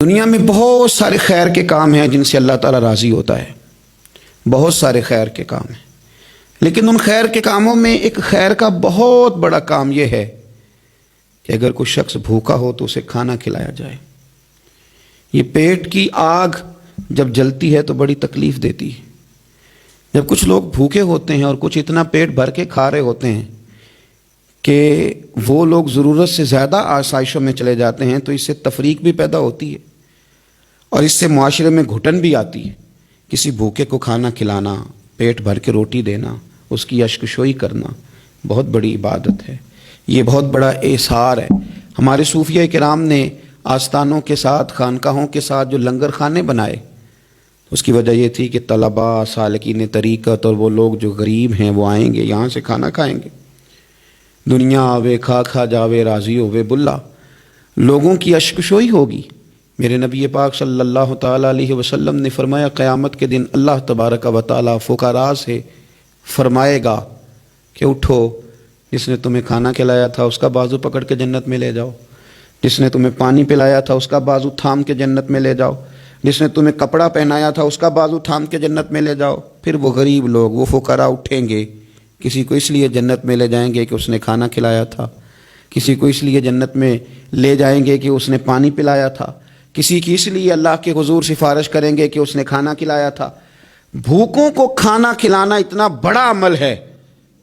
دنیا میں بہت سارے خیر کے کام ہیں جن سے اللہ تعالیٰ راضی ہوتا ہے، بہت سارے خیر کے کام ہیں، لیکن ان خیر کے کاموں میں ایک خیر کا بہت بڑا کام یہ ہے کہ اگر کوئی شخص بھوکا ہو تو اسے کھانا کھلایا جائے۔ یہ پیٹ کی آگ جب جلتی ہے تو بڑی تکلیف دیتی ہے۔ جب کچھ لوگ بھوکے ہوتے ہیں اور کچھ اتنا پیٹ بھر کے کھا رہے ہوتے ہیں کہ وہ لوگ ضرورت سے زیادہ آسائشوں میں چلے جاتے ہیں تو اس سے تفریق بھی پیدا ہوتی ہے اور اس سے معاشرے میں گھٹن بھی آتی ہے۔ کسی بھوکے کو کھانا کھلانا، پیٹ بھر کے روٹی دینا، اس کی اشکشوئی کرنا بہت بڑی عبادت ہے، یہ بہت بڑا احسار ہے۔ ہمارے صوفیہ کرام نے آستانوں کے ساتھ، خانقاہوں کے ساتھ جو لنگر خانے بنائے، اس کی وجہ یہ تھی کہ طلباء، سالکین طریقت اور وہ لوگ جو غریب ہیں وہ آئیں گے، یہاں سے کھانا کھائیں گے۔ دنیا آوے کھا کھا جاوے راضی ہووے بلا، لوگوں کی اشکشوئی ہوگی۔ میرے نبی پاک صلی اللہ تعالیٰ علیہ وسلم نے فرمایا قیامت کے دن اللہ تبارک و تعالیٰ فقراء سے فرمائے گا کہ اٹھو، جس نے تمہیں کھانا کھلایا تھا اس کا بازو پکڑ کے جنت میں لے جاؤ، جس نے تمہیں پانی پلایا تھا اس کا بازو تھام کے جنت میں لے جاؤ، جس نے تمہیں کپڑا پہنایا تھا اس کا بازو تھام کے جنت میں لے جاؤ۔ پھر وہ غریب لوگ، وہ فقراء اٹھیں گے، کسی کو اس لیے جنت میں لے جائیں گے کہ اس نے کھانا کھلایا تھا، کسی کو اس لیے جنت میں لے جائیں گے کہ اس نے پانی پلایا تھا، کسی کی اس لیے اللہ کے حضور سفارش کریں گے کہ اس نے کھانا کھلایا تھا۔ بھوکوں کو کھانا کھلانا اتنا بڑا عمل ہے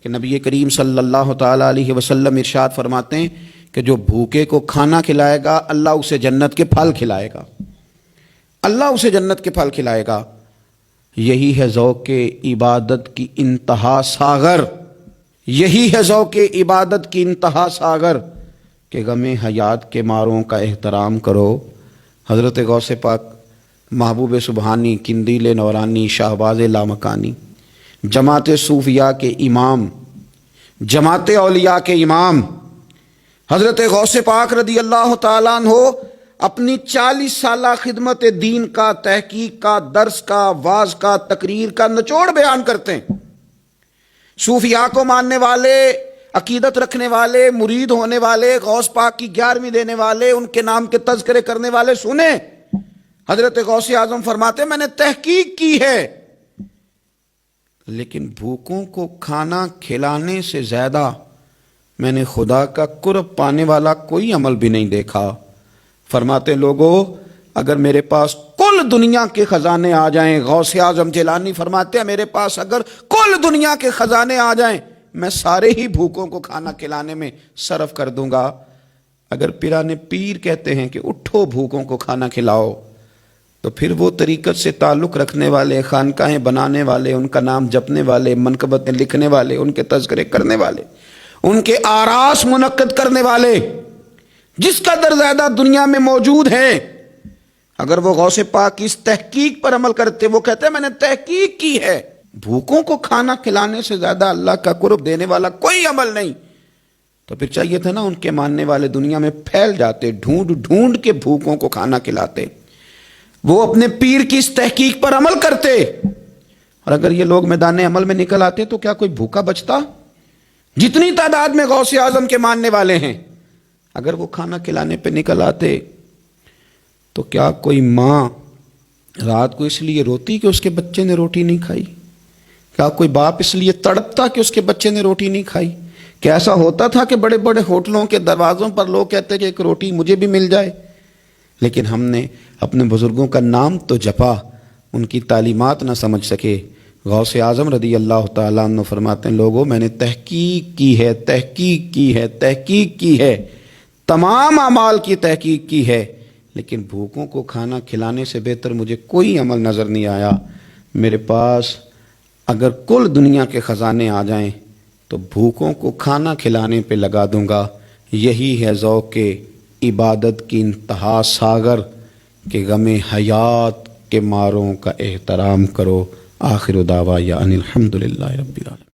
کہ نبی کریم صلی اللہ تعالیٰ علیہ وسلم ارشاد فرماتے ہیں کہ جو بھوکے کو کھانا کھلائے گا اللہ اسے جنت کے پھل کھلائے گا، اللہ اسے جنت کے پھل کھلائے گا۔ یہی ہے ذوق عبادت کی انتہا ساغر، یہی ہے ذوق عبادت کی انتہا ساغر کہ غم حیات کے ماروں کا احترام کرو۔ حضرت غوث پاک، محبوب سبحانی، قندیل نورانی، شہباز لامکانی، جماعت صوفیاء کے امام، جماعت اولیاء کے امام حضرت غوث پاک رضی اللہ تعالیٰ عنہ اپنی 40 سالہ خدمت دین کا، تحقیق کا، درس کا، واعظ کا، تقریر کا نچوڑ بیان کرتے ہیں۔ صوفیاء کو ماننے والے، عقیدت رکھنے والے، مرید ہونے والے، غوث پاک کی 11ویں دینے والے، ان کے نام کے تذکرے کرنے والے سنیں، حضرت غوث اعظم فرماتے میں نے تحقیق کی ہے لیکن بھوکوں کو کھانا کھلانے سے زیادہ میں نے خدا کا قرب پانے والا کوئی عمل بھی نہیں دیکھا۔ فرماتے لوگوں اگر میرے پاس کل دنیا کے خزانے آ جائیں، غوث اعظم جیلانی فرماتے ہیں میرے پاس اگر کل دنیا کے خزانے آ جائیں میں سارے ہی بھوکوں کو کھانا کھلانے میں صرف کر دوں گا۔ اگر پیران پیر کہتے ہیں کہ اٹھو بھوکوں کو کھانا کھلاؤ تو پھر وہ طریقت سے تعلق رکھنے والے، خانقاہیں بنانے والے، ان کا نام جپنے والے، منقبتیں لکھنے والے، ان کے تذکرے کرنے والے، ان کے آراس منعقد کرنے والے جس قدر زیادہ دنیا میں موجود ہیں، اگر وہ غوث پاک کی اس تحقیق پر عمل کرتے، وہ کہتے ہیں میں نے تحقیق کی ہے، بھوکوں کو کھانا کھلانے سے زیادہ اللہ کا قرب دینے والا کوئی عمل نہیں، تو پھر چاہیے تھا نا ان کے ماننے والے دنیا میں پھیل جاتے، ڈھونڈ ڈھونڈ کے بھوکوں کو کھانا کھلاتے، وہ اپنے پیر کی اس تحقیق پر عمل کرتے۔ اور اگر یہ لوگ میدان عمل میں نکل آتے تو کیا کوئی بھوکا بچتا؟ جتنی تعداد میں غوث اعظم کے ماننے والے ہیں، اگر وہ کھانا کھلانے پہ نکل آتے تو کیا کوئی ماں رات کو اس لیے روتی کہ اس کے بچے نے روٹی نہیں کھائی؟ کیا کوئی باپ اس لیے تڑپتا کہ اس کے بچے نے روٹی نہیں کھائی؟ کیا ایسا ہوتا تھا کہ بڑے بڑے ہوٹلوں کے دروازوں پر لوگ کہتے کہ ایک روٹی مجھے بھی مل جائے؟ لیکن ہم نے اپنے بزرگوں کا نام تو جپا، ان کی تعلیمات نہ سمجھ سکے۔ غوث اعظم رضی اللہ تعالیٰ عنہ فرماتے ہیں لوگوں میں نے تحقیق کی ہے، تحقیق کی ہے، تحقیق کی ہے، تمام اعمال کی تحقیق کی ہے، لیکن بھوکوں کو کھانا کھلانے سے بہتر مجھے کوئی عمل نظر نہیں آیا۔ میرے پاس اگر کل دنیا کے خزانے آ جائیں تو بھوکوں کو کھانا کھلانے پہ لگا دوں گا۔ یہی ہے ذوق عبادت کی انتہا ساغر کہ غم حیات کے ماروں کا احترام کرو۔ آخر دعوایا ان الحمدللہ رب العالمین۔